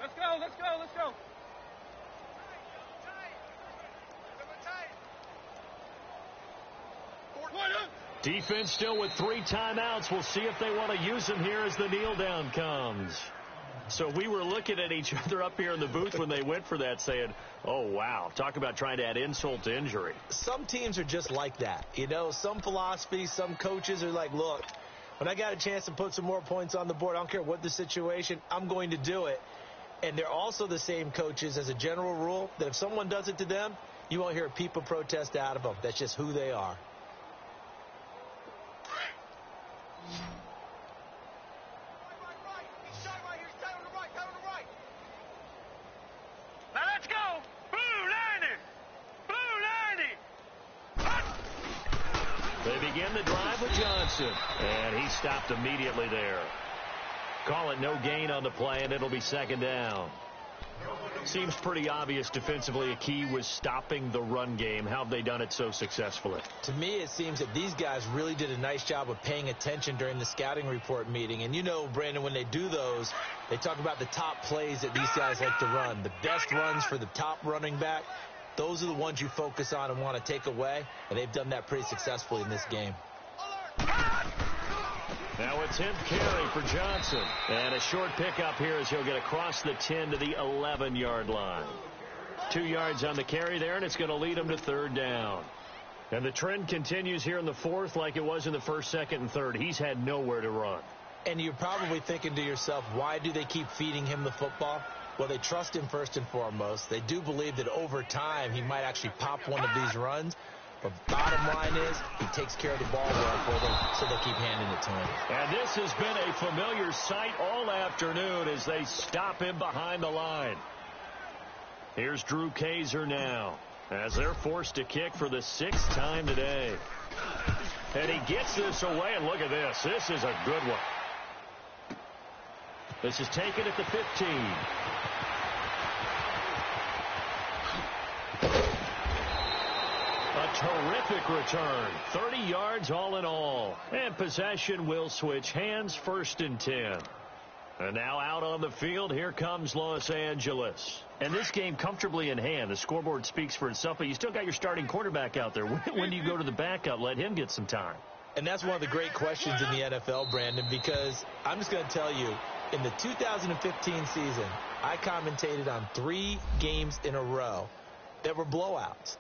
Let's go. Defense still with 3 timeouts. We'll see if they want to use them here as the kneel down comes. So we were looking at each other up here in the booth when they went for that saying, oh, wow, talk about trying to add insult to injury. Some teams are just like that. You know, some philosophies, some coaches are like, look, when I got a chance to put some more points on the board, I don't care what the situation, I'm going to do it. And they're also the same coaches as a general rule that if someone does it to them, you won't hear a peep of protest out of them. That's just who they are. Now let's go. Blue lining. Blue lining. They begin the drive with Johnson, and he stopped immediately there. Call it no gain on the play, and it'll be second down. Seems pretty obvious defensively a key was stopping the run game. How have they done it so successfully? To me, it seems that these guys really did a nice job of paying attention during the scouting report meeting. And you know, Brandon, when they do those, they talk about the top plays that these guys like to run. The best runs for the top running back, those are the ones you focus on and want to take away. And they've done that pretty successfully in this game. Now a 10th carry for Johnson. And a short pickup here as he'll get across the 10 to the 11-yard line. 2 yards on the carry there, and it's going to lead him to third down. And the trend continues here in the fourth like it was in the first, second, and third. He's had nowhere to run. And you're probably thinking to yourself, why do they keep feeding him the football? Well, they trust him first and foremost. They do believe that over time he might actually pop one of these runs. But bottom line is, he takes care of the ball well for them, so they keep handing it to him. And this has been a familiar sight all afternoon as they stop him behind the line. Here's Drew Kaiser now, as they're forced to kick for the 6th time today. And he gets this away, and look at this. This is a good one. This is taken at the 15. A terrific return. 30 yards all in all. And possession will switch hands, 1st and 10. And now out on the field, here comes Los Angeles. And this game comfortably in hand. The scoreboard speaks for itself, but you still got your starting quarterback out there. When do you go to the backup? Let him get some time. And that's one of the great questions in the NFL, Brandon, because I'm just going to tell you, in the 2015 season, I commentated on 3 games in a row that were blowouts.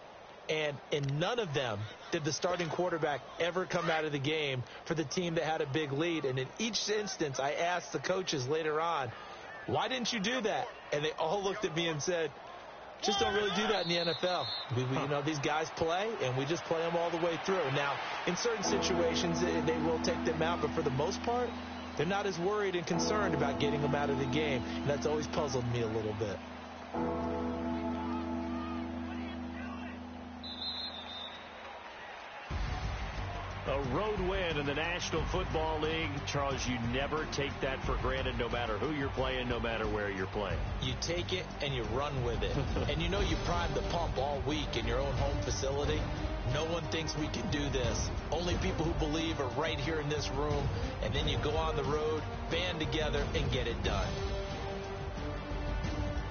And in none of them did the starting quarterback ever come out of the game for the team that had a big lead. And in each instance, I asked the coaches later on, why didn't you do that? And they all looked at me and said, just don't really do that in the NFL. You know, these guys play, and we just play them all the way through. Now, in certain situations, they will take them out, but for the most part, they're not as worried and concerned about getting them out of the game. And that's always puzzled me a little bit. A road win in the National Football League. Charles, you never take that for granted no matter who you're playing, no matter where you're playing. You take it and you run with it. And you know you primed the pump all week in your own home facility. No one thinks we can do this. Only people who believe are right here in this room. And then you go on the road, band together, and get it done.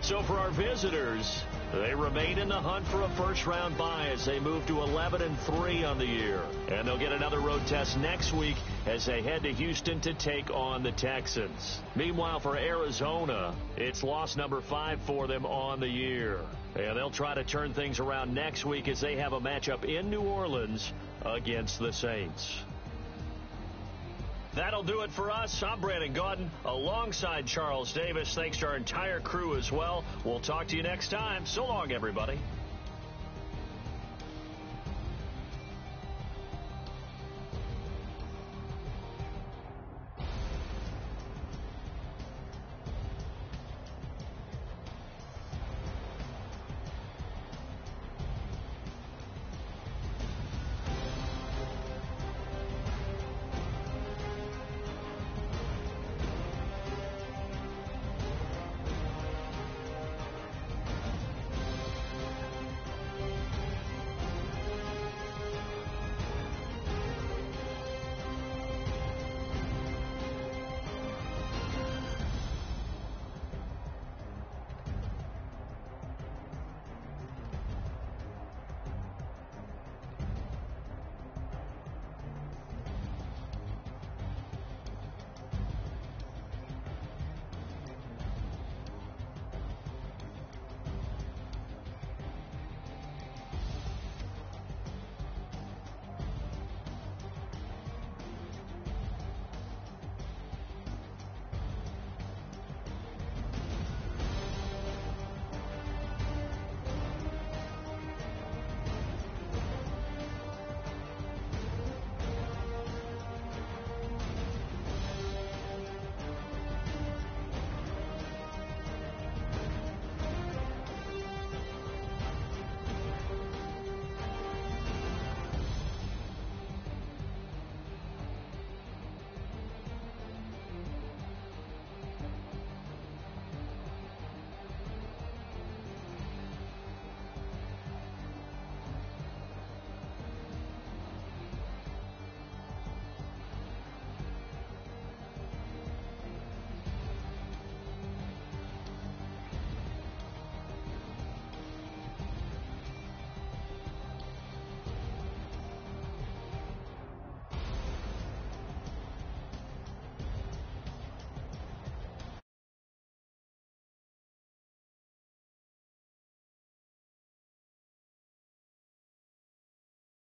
So for our visitors, they remain in the hunt for a first-round bye as they move to 11-3 on the year. And they'll get another road test next week as they head to Houston to take on the Texans. Meanwhile, for Arizona, it's loss number 5 for them on the year. And they'll try to turn things around next week as they have a matchup in New Orleans against the Saints. That'll do it for us. I'm Brandon Gaudin alongside Charles Davis. Thanks to our entire crew as well. We'll talk to you next time. So long, everybody.